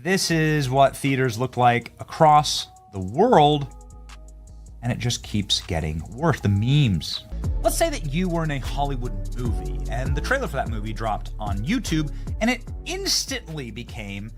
This is what theaters look like across the world, and it just keeps getting worse. The memes. Let's say that you were in a Hollywood movie, and the trailer for that movie dropped on YouTube, and it instantly became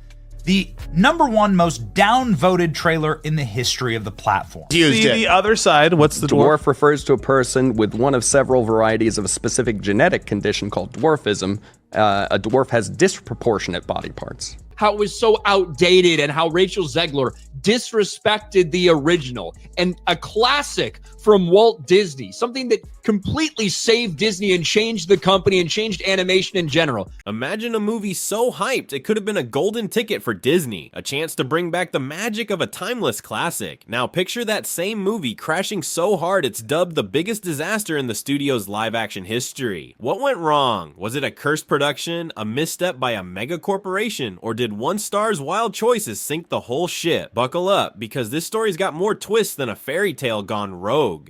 the #1 most downvoted trailer in the history of the platform. See the other side. What's the dwarf? Dwarf refers to a person with one of several varieties of a specific genetic condition called dwarfism. A dwarf has disproportionate body parts. How it was so outdated and how Rachel Zegler disrespected the original, and a classic from Walt Disney, something that completely saved Disney and changed the company and changed animation in general. Imagine a movie so hyped it could have been a golden ticket for Disney, a chance to bring back the magic of a timeless classic. Now picture that same movie crashing so hard it's dubbed the biggest disaster in the studio's live-action history. What went wrong? Was it a cursed production, a misstep by a mega corporation, or did one star's wild choices sink the whole ship? Buckle up, because this story's got more twists than a fairy tale gone rogue.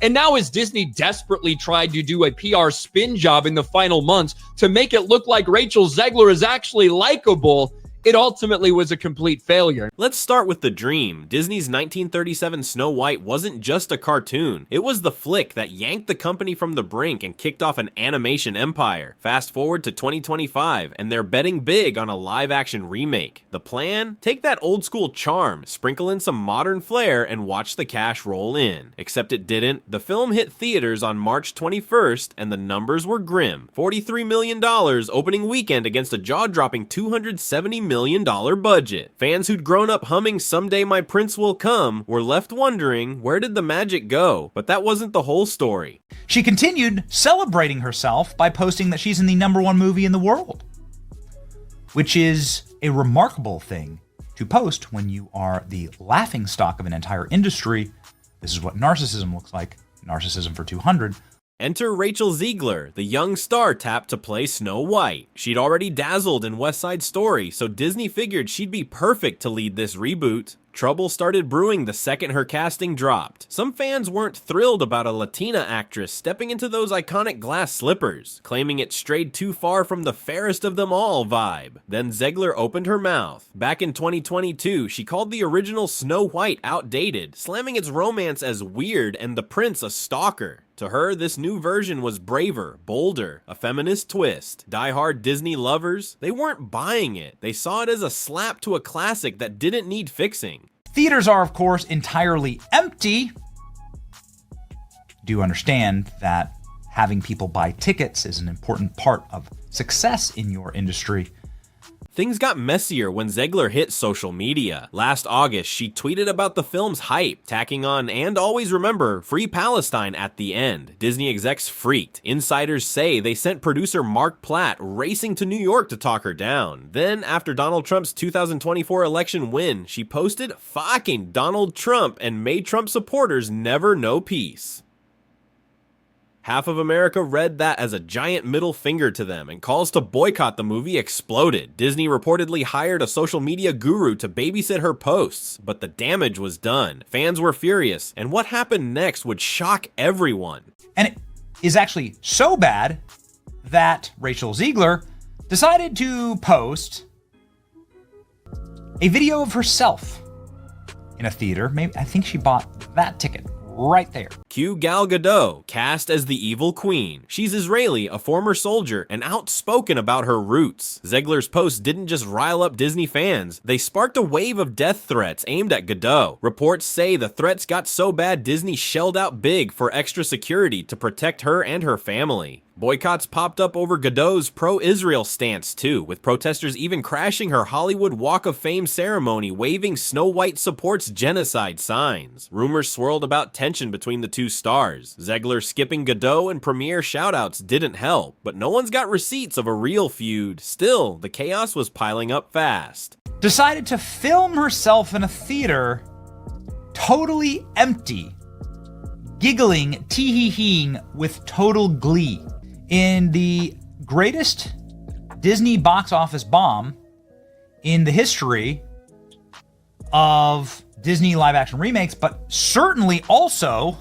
And now as Disney desperately tried to do a PR spin job in the final months to make it look like Rachel Zegler is actually likable, it ultimately was a complete failure. Let's start with the dream. Disney's 1937 Snow White wasn't just a cartoon. It was the flick that yanked the company from the brink and kicked off an animation empire. Fast forward to 2025, and they're betting big on a live-action remake. The plan? Take that old-school charm, sprinkle in some modern flair, and watch the cash roll in. Except it didn't. The film hit theaters on March 21st, and the numbers were grim. $43 million opening weekend against a jaw-dropping $270 million budget. Fans who'd grown up humming "Someday My Prince Will Come" were left wondering, where did the magic go? But that wasn't the whole story. She continued celebrating herself by posting that she's in the #1 movie in the world, which is a remarkable thing to post when you are the laughingstock of an entire industry. This is what narcissism looks like. Narcissism for 200. Enter Rachel Zegler, the young star tapped to play Snow White. She'd already dazzled in West Side Story, so Disney figured she'd be perfect to lead this reboot. Trouble started brewing the second her casting dropped. Some fans weren't thrilled about a Latina actress stepping into those iconic glass slippers, claiming it strayed too far from the fairest of them all vibe. Then Zegler opened her mouth. Back in 2022, she called the original Snow White outdated, slamming its romance as weird and the prince a stalker. To her, this new version was braver, bolder, a feminist twist. Die-hard Disney lovers, they weren't buying it. They saw it as a slap to a classic that didn't need fixing. Theaters are, of course, entirely empty. Do understand that having people buy tickets is an important part of success in your industry. Things got messier when Zegler hit social media. Last August, she tweeted about the film's hype, tacking on "and always remember, Free Palestine" at the end. Disney execs freaked. Insiders say they sent producer Mark Platt racing to New York to talk her down. Then, after Donald Trump's 2024 election win, she posted "fucking Donald Trump" and made Trump supporters never know peace. Half of America read that as a giant middle finger to them, and calls to boycott the movie exploded. Disney reportedly hired a social media guru to babysit her posts, but the damage was done. Fans were furious, and what happened next would shock everyone. And it is actually so bad that Rachel Zegler decided to post a video of herself in a theater. Maybe I think she bought that ticket right there. Cue Gal Gadot, cast as the evil queen. She's Israeli, a former soldier, and outspoken about her roots. Zegler's post didn't just rile up Disney fans, they sparked a wave of death threats aimed at Gadot. Reports say the threats got so bad Disney shelled out big for extra security to protect her and her family. Boycotts popped up over Gadot's pro-Israel stance too, with protesters even crashing her Hollywood Walk of Fame ceremony waving Snow White supports genocide signs. Rumors swirled about tension between the two stars. Zegler skipping Gadot and premiere shoutouts didn't help, but no one's got receipts of a real feud. Still, the chaos was piling up fast. Decided to film herself in a theater, totally empty, giggling, tee-hee-heeing with total glee. In the greatest Disney box office bomb in the history of Disney live-action remakes, but certainly also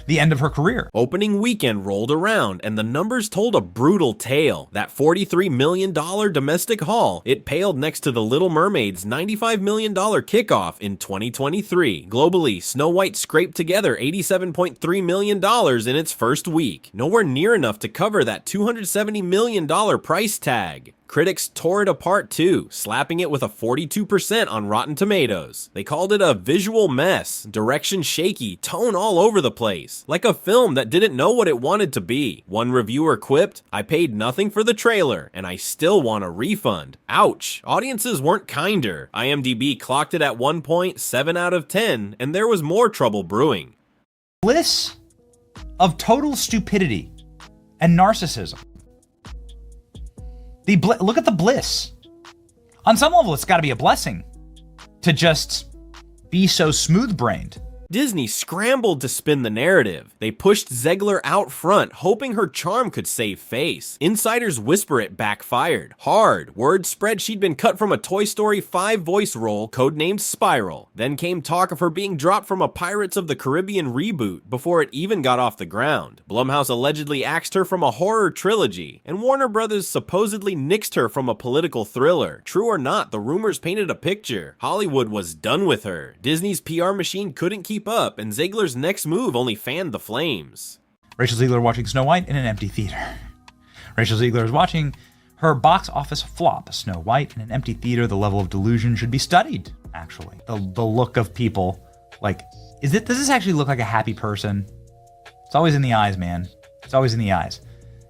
the end of her career. Opening weekend rolled around, and the numbers told a brutal tale. That $43 million domestic haul, it paled next to The Little Mermaid's $95 million kickoff in 2023. Globally, Snow White scraped together $87.3 million in its first week, nowhere near enough to cover that $270 million price tag. Critics tore it apart too, slapping it with a 42% on Rotten Tomatoes. They called it a visual mess, direction shaky, tone all over the place, like a film that didn't know what it wanted to be. One reviewer quipped, "I paid nothing for the trailer, and I still want a refund." Ouch, audiences weren't kinder. IMDb clocked it at 1.7 out of 10, and there was more trouble brewing. Bliss of total stupidity and narcissism. Look at the bliss. On some level, it's got to be a blessing to just be so smooth-brained. Disney scrambled to spin the narrative. They pushed Zegler out front, hoping her charm could save face. Insiders whisper it backfired. Hard. Word spread she'd been cut from a Toy Story 5 voice role codenamed Spiral. Then came talk of her being dropped from a Pirates of the Caribbean reboot before it even got off the ground. Blumhouse allegedly axed her from a horror trilogy, and Warner Brothers supposedly nixed her from a political thriller. True or not, the rumors painted a picture. Hollywood was done with her. Disney's PR machine couldn't keep up, and Zegler's next move only fanned the flames. Rachel Zegler watching Snow White in an empty theater. Rachel Zegler is watching her box office flop, Snow White in an empty theater. The level of delusion should be studied, actually. The look of people, like, does this actually look like a happy person? It's always in the eyes, man. It's always in the eyes.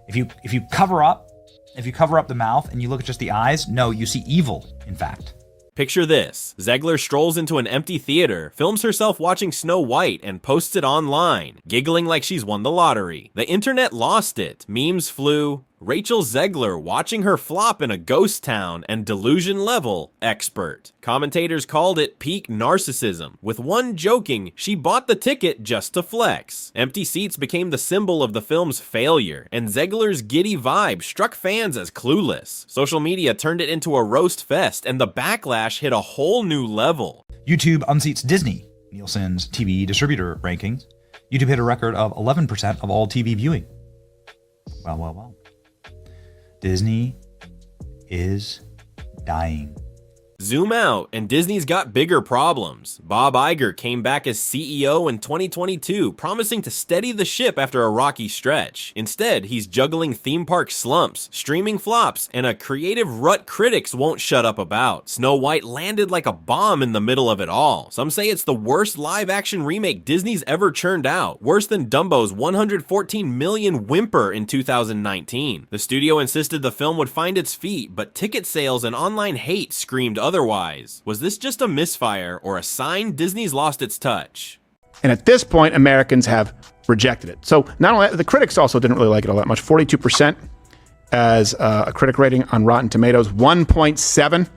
If you cover up the mouth and you look at just the eyes, no, you see evil, in fact. Picture this. Zegler strolls into an empty theater, films herself watching Snow White, and posts it online, giggling like she's won the lottery. The internet lost it. Memes flew. Rachel Zegler watching her flop in a ghost town, and delusion level expert. Commentators called it peak narcissism, with one joking she bought the ticket just to flex. Empty seats became the symbol of the film's failure, and Zegler's giddy vibe struck fans as clueless. Social media turned it into a roast fest, and the backlash hit a whole new level. YouTube unseats Disney, Nielsen's TV distributor rankings. YouTube hit a record of 11% of all TV viewing. Well. Disney is dying. Zoom out, and Disney's got bigger problems. Bob Iger came back as CEO in 2022, promising to steady the ship after a rocky stretch. Instead, he's juggling theme park slumps, streaming flops, and a creative rut critics won't shut up about. Snow White landed like a bomb in the middle of it all. Some say it's the worst live-action remake Disney's ever churned out, worse than Dumbo's $114 million whimper in 2019. The studio insisted the film would find its feet, but ticket sales and online hate screamed otherwise. Was this just a misfire or a sign Disney's lost its touch? And at this point, Americans have rejected it. So not only the critics also didn't really like it all that much. 42% as a critic rating on Rotten Tomatoes, 1.7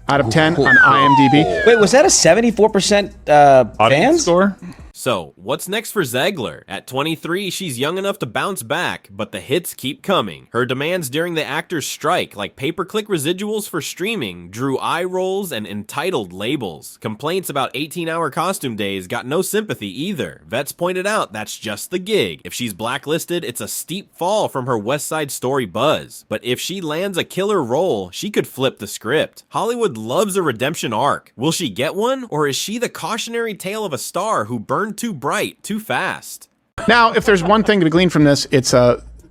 out of 10 on IMDb. Wait, was that a 74% Audience fans? score? So, what's next for Zegler? At 23, she's young enough to bounce back, but the hits keep coming. Her demands during the actors' strike, like pay-per-click residuals for streaming, drew eye rolls and entitled labels. Complaints about 18-hour costume days got no sympathy either. Vets pointed out that's just the gig. If she's blacklisted, it's a steep fall from her West Side Story buzz. But if she lands a killer role, she could flip the script. Hollywood loves a redemption arc. Will she get one, or is she the cautionary tale of a star who burned too bright, too fast? Now, if there's one thing to be gleaned from this, it's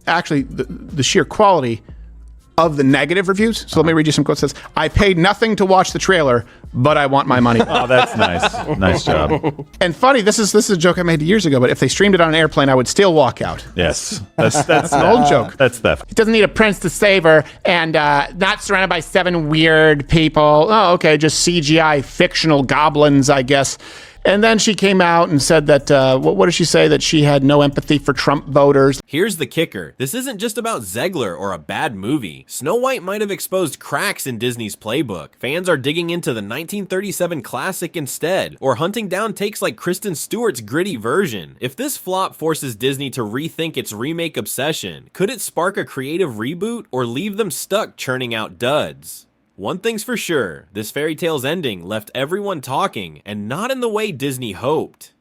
actually the sheer quality of the negative reviews. So let me read you some quotes. It says, "I paid nothing to watch the trailer, but I want my money." Oh, that's nice. Nice job. And funny, this is a joke I made years ago, but if they streamed it on an airplane, I would still walk out. Yes. That's an old joke. That's theft. It doesn't need a prince to save her, and not surrounded by 7 weird people. Oh, okay, just CGI fictional goblins, I guess. And then she came out and said that, what did she say? That she had no empathy for Trump voters. Here's the kicker. This isn't just about Zegler or a bad movie. Snow White might have exposed cracks in Disney's playbook. Fans are digging into the 1937 classic instead, or hunting down takes like Kristen Stewart's gritty version. If this flop forces Disney to rethink its remake obsession, could it spark a creative reboot or leave them stuck churning out duds? One thing's for sure, this fairy tale's ending left everyone talking, and not in the way Disney hoped.